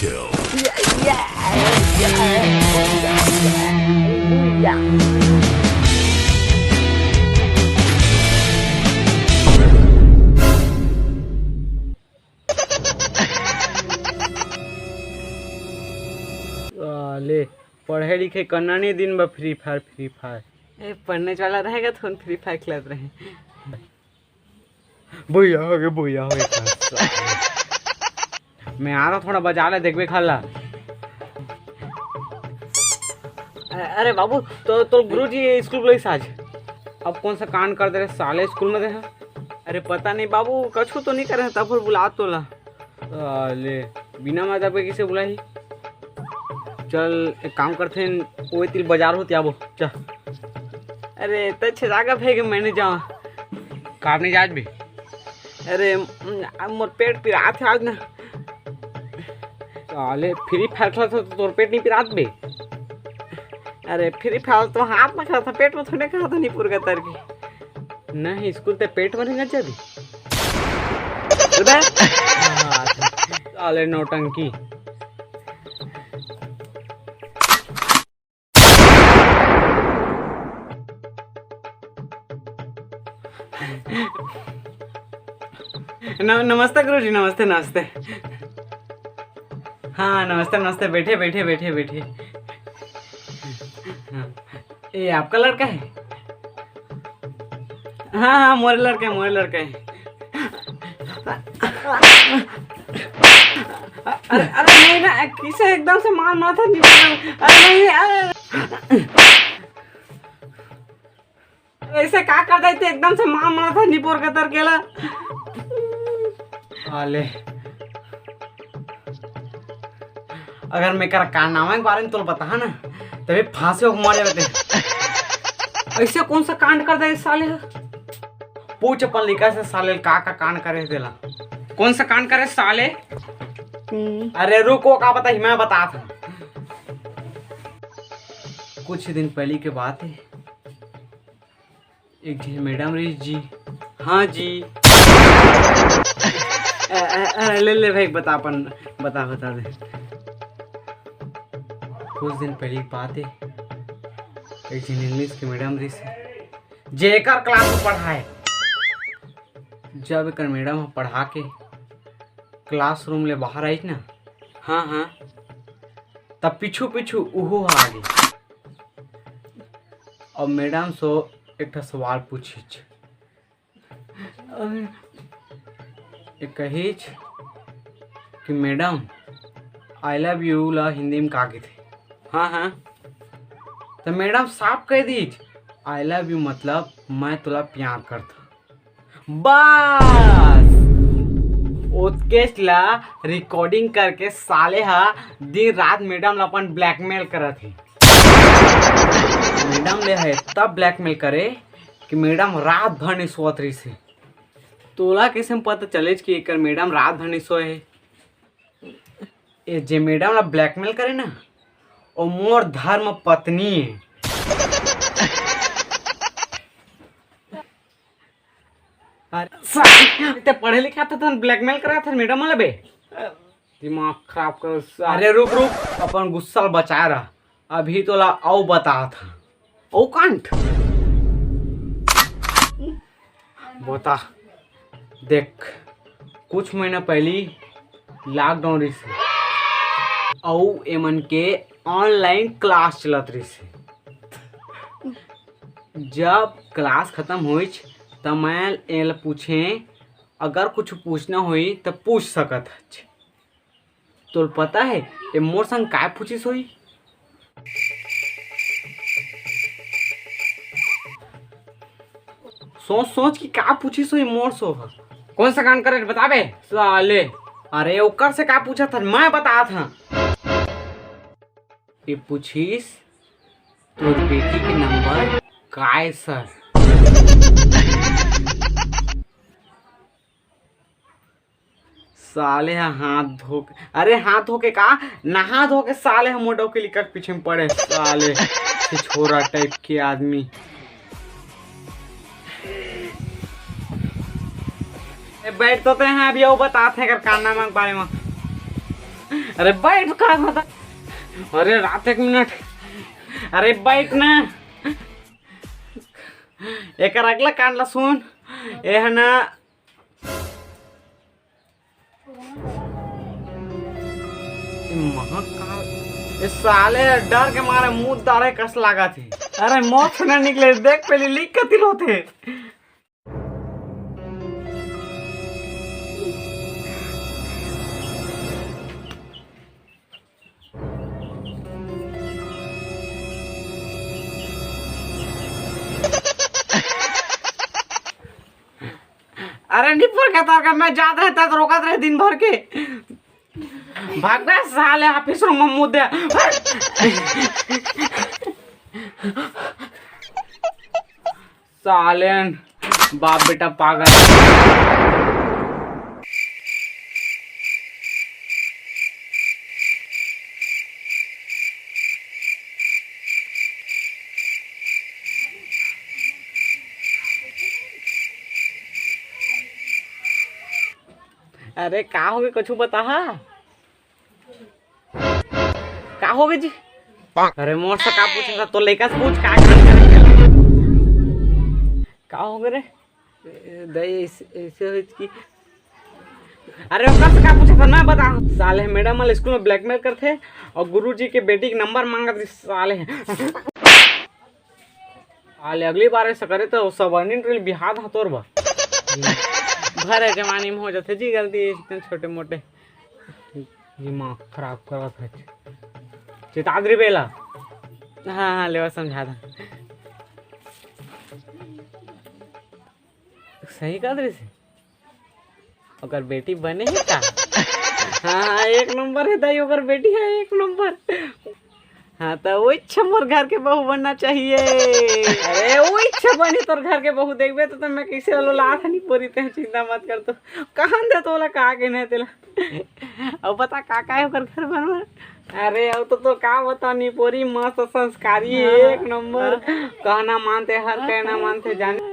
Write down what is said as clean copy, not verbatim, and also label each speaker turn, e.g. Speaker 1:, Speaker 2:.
Speaker 1: kill.
Speaker 2: ले पढ़े लिखे करना नहीं, दिन में फ्री फायर पढ़ने वाला रहेगा तो हम फ्री फायर खेलते रहे। भैया हो गए मैं आ रहा थोड़ा बजा ले, देखबे खाला। अरे बाबू तो गुरुजी स्कूल बुलाइस आज। अब कौन सा कांड कर दे रहे साले स्कूल में रहे। अरे पता नहीं बाबू, कछु तो नहीं कर रहे, तब बुला तो ला। ले बिना मतलब के किसे बुलाई। चल एक काम करते हैं, वो तिल बाजार होती आबो चल। अरे तो छेगा फेंक मैंने जाऊँ कारने जाज भी। अरे मोर पेट पिरात है आज ना। साले फ्री फायर खेला था तो तोर पेट नहीं पिरात बे। अरे फ्री फायर तो हाथ में खेला था, पेट में थोड़े खा था नहीं पूरा तर की। नहीं स्कूल ते पेट में नहीं जाबी। साले नौटंकी। नमस्ते गुरुजी, नमस्ते। हाँ नमस्ते, बैठे। हाँ, ये आपका लड़का है? हाँ मोरे लड़का है। अरे नहीं ना, किसे एकदम से मारा था नहीं। अरे ऐसे क्या कर रहे थे, एकदम से मारा था निपोर का तर केला। आले अगर मैं कर कारनामा के बारे में तो बता ना, तभी फांसी को मार जाते। ऐसे कौन सा कांड कर दे साले। पूछ अपन लिखा से साले का कांड करे तेला। कौन सा कांड करे साले। अरे रुको, का बता मैं बता था। कुछ दिन पहले के बात है, एक जी मैडम रही जी। हाँ जी। ले भाई बता दे। कुछ दिन पहले की बात है, एक जी इंग्लिश की मैडम रही से जेकर क्लास में पढ़ाए। जब एक मैडम पढ़ा के क्लासरूम ले बाहर आई ना, हाँ तब पीछू उहो आ गई। और मैडम सो एक सवाल पूछी कहीच कि मैडम आई लव यू ला हिंदी में का थे। हाँ तो मैडम साफ कह दीज आई लव यू मतलब मैं तुला प्यार करता। बस उसके रिकॉर्डिंग करके साले दिन रात मैडम अपन ब्लैकमेल करत थी। मैडम ले है तब ब्लैकमेल करे कि मैडम रात भर नहीं सोत रही से। तोला कैसे पता चले कि एक मैडम रात भर नहीं सोए है। ये जे मैडम ला ब्लैकमेल करे ना, वो मोर धर्म पत्नी है। अरे पढ़े लिखा था ब्लैकमेल करा था मैडम वाला बे। दिमाग खराब कर। अरे रुक अपन गुस्सा बचा रहा। अभी तो ला आओ बता था ओ कांट बता। देख कुछ महीना पहले लॉकडाउन रही से और एमन के ऑनलाइन क्लास चलत रही से। जब क्लास खत्म हुई तब मैं एल पूछे, अगर कुछ पूछना हुई तो पूछ सकत है। तो पता है ये मोर संग काय पूछिस हुई। सोच कि का पूछिस हुई मोर सो। कौन सा कांड करे बता बे साले। अरे ओकर से का पूछा था मैं बता था। ये पूछिस तोर बेटी के नंबर काय सर। साले हाथ धो के, अरे हाथ धो के का नहा धो के साले हम मोटो के लिकर पीछे में पड़े साले छोरा टाइप के आदमी। बैठ तो हैं अभी वो बताते हैं कारनामा के बारे में। अरे बैठ का था। अरे रात 1 मिनट। अरे बैठ ना। एक अगला कांडला सुन। ए है ना महाकाल, इस साले डर के मारे मुंह दारे कस लगा थे। अरे मौत से ना निकले, देख पहले लीक के तिल होते। अरे निपर के तार का मैं जाता रहता तो रोकत रहे दिन भर के। भाग गए साले ऑफिस रूम में मुद्दे। सालेन बाप बेटा पागल। अरे का हो गए कुछ बता। का हो गए जी? अरे मोर से का पूछा था तो लड़का से पूछ का हो गए रे दई ऐसे हो कि। अरे ओकर से का पूछा था मैं बता। साले मैडम वाले स्कूल में ब्लैकमेल करते और गुरुजी के बेटी के नंबर मांगा थे साले। साले अगली बार ऐसा करे तो सब ड्रिल बिहार हतोर बा भरे जमाने में हो जाते जी गलती इतने छोटे मोटे दिमाग खराब करत है। चिताद्री बेला। हाँ लेवा समझा था। सही कदरी से अगर बेटी बने है का। हाँ 1 नंबर है दाई, अगर बेटी है 1 नंबर। हाँ तो वो इच्छा मोर घर के बहू बनना चाहिए। अरे वो इच्छा बनी तोर घर के बहू देखबे तो मैं कैसे वालो लात नहीं पूरी ते चिंता मत कर। तो कहां दे तोला का के नहीं तेला। अब बता का है ओकर घर बनवा। अरे अब तो का बता नहीं पूरी मस्त संस्कारी 1 नंबर कहना मानते हर कहना मानते जाने।